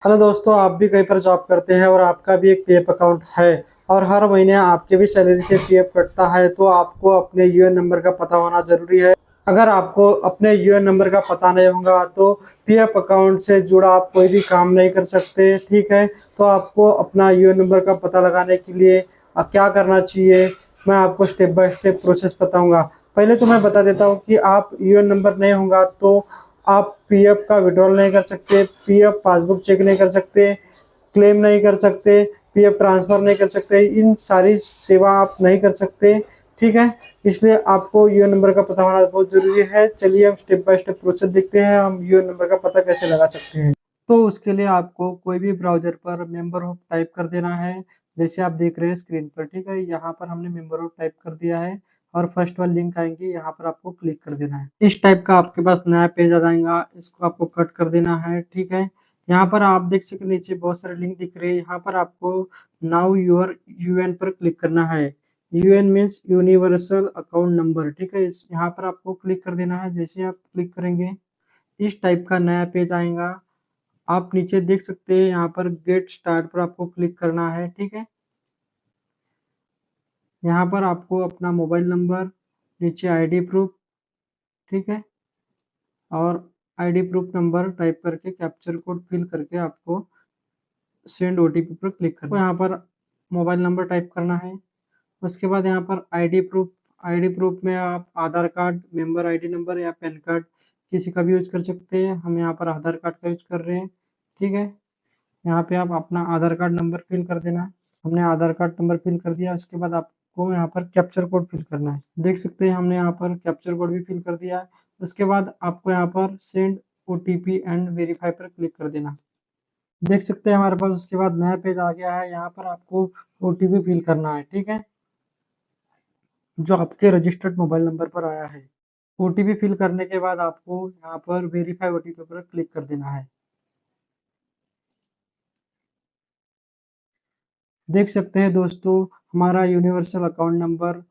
Hello दोस्तों, आप भी कहीं पर जॉब करते हैं और आपका भी एक पीएफ अकाउंट है और हर महीने आपके भी सैलरी से पीएफ कटता है, तो आपको अपने यूएन नंबर का पता होना जरूरी है। अगर आपको अपने यूएन नंबर का पता नहीं होगा तो पीएफ अकाउंट से जुड़ा आप कोई भी काम नहीं कर सकते। ठीक है, तो आपको अपना यूएन नंबर का पता लगाने के लिए क्या करना चाहिए, मैं आपको स्टेप बाय स्टेप प्रोसेस बताऊंगा। पहले तो मैं बता देता हूँ कि आप यूएन नंबर नहीं होगा तो आप पीएफ का विड्रॉल नहीं कर सकते, पीएफ पासबुक चेक नहीं कर सकते, क्लेम नहीं कर सकते, पीएफ ट्रांसफर नहीं कर सकते, इन सारी सेवा आप नहीं कर सकते। ठीक है, इसलिए आपको यूएन नंबर का पता होना बहुत जरूरी है। चलिए हम स्टेप बाय स्टेप प्रोसेस देखते हैं, हम यूएन नंबर का पता कैसे लगा सकते हैं। तो उसके लिए आपको कोई भी ब्राउजर पर मेंबर ऑफ टाइप कर देना है, जैसे आप देख रहे हैं स्क्रीन पर। ठीक है, यहाँ पर हमने मेंबर ऑफ टाइप कर दिया है और फर्स्ट वाली लिंक आएंगी, यहाँ पर आपको क्लिक कर देना है। इस टाइप का आपके पास नया पेज आ जाएगा, इसको आपको कट कर देना है। ठीक है, यहाँ पर आप देख सकते नीचे बहुत सारे लिंक दिख रहे हैं, यहाँ पर आपको नाउ योर यूएन पर क्लिक करना है। UN means universal account number. ठीक है, यहाँ पर आपको क्लिक कर देना है। जैसे आप क्लिक करेंगे इस टाइप का नया पेज आएगा। आप नीचे देख सकते हैं यहाँ पर गेट स्टार्ट पर आपको क्लिक करना है। ठीक है, यहाँ पर आपको अपना मोबाइल नंबर, नीचे आईडी प्रूफ, ठीक है, और आईडी प्रूफ नंबर टाइप करके कैप्चर कोड फिल करके आपको सेंड ओटीपी पर क्लिक करना है। यहाँ पर मोबाइल नंबर टाइप करना है। उसके बाद यहाँ पर आईडी प्रूफ में आप आधार कार्ड, मेंबर आईडी नंबर या पैन कार्ड किसी का भी यूज कर सकते हैं। हम यहाँ पर आधार कार्ड का यूज कर रहे हैं। ठीक है, यहाँ पे आप अपना आधार कार्ड नंबर फिल कर देना है। हमने आधार कार्ड नंबर फिल कर दिया। उसके बाद आपको यहाँ पर कैप्चर कोड फिल करना है। देख सकते हैं हमने यहाँ पर कैप्चर कोड भी फिल कर दिया है। उसके बाद आपको यहाँ पर सेंड ओटीपी एंड वेरीफाई पर क्लिक कर देना। देख सकते हैं हमारे पास उसके बाद नया पेज आ गया है। यहाँ पर आपको ओटीपी फिल करना है। ठीक है, जो आपके रजिस्टर्ड मोबाइल नंबर पर आया है। ओटीपी फिल करने के बाद आपको यहाँ पर वेरीफाई ओटीपी पर क्लिक कर देना है। देख सकते हैं दोस्तों, हमारा यूनिवर्सल अकाउंट नंबर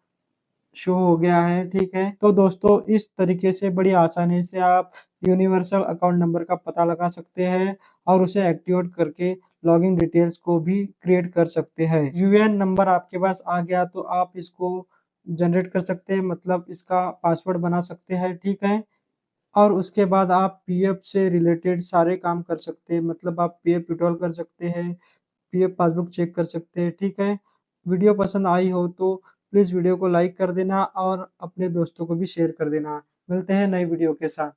शो हो गया है। ठीक है, तो दोस्तों इस तरीके से बड़ी आसानी से आप यूनिवर्सल अकाउंट नंबर का पता लगा सकते हैं और उसे एक्टिवेट करके लॉगिन डिटेल्स को भी क्रिएट कर सकते हैं। यूएन नंबर आपके पास आ गया तो आप इसको जनरेट कर सकते हैं, मतलब इसका पासवर्ड बना सकते हैं। ठीक है, और उसके बाद आप पीएफ से रिलेटेड सारे काम कर सकते हैं, मतलब आप पीएफ विड्रॉल कर सकते हैं, पीएफ पासबुक चेक कर सकते हैं। ठीक है, वीडियो पसंद आई हो तो प्लीज़ वीडियो को लाइक कर देना और अपने दोस्तों को भी शेयर कर देना। मिलते हैं नई वीडियो के साथ।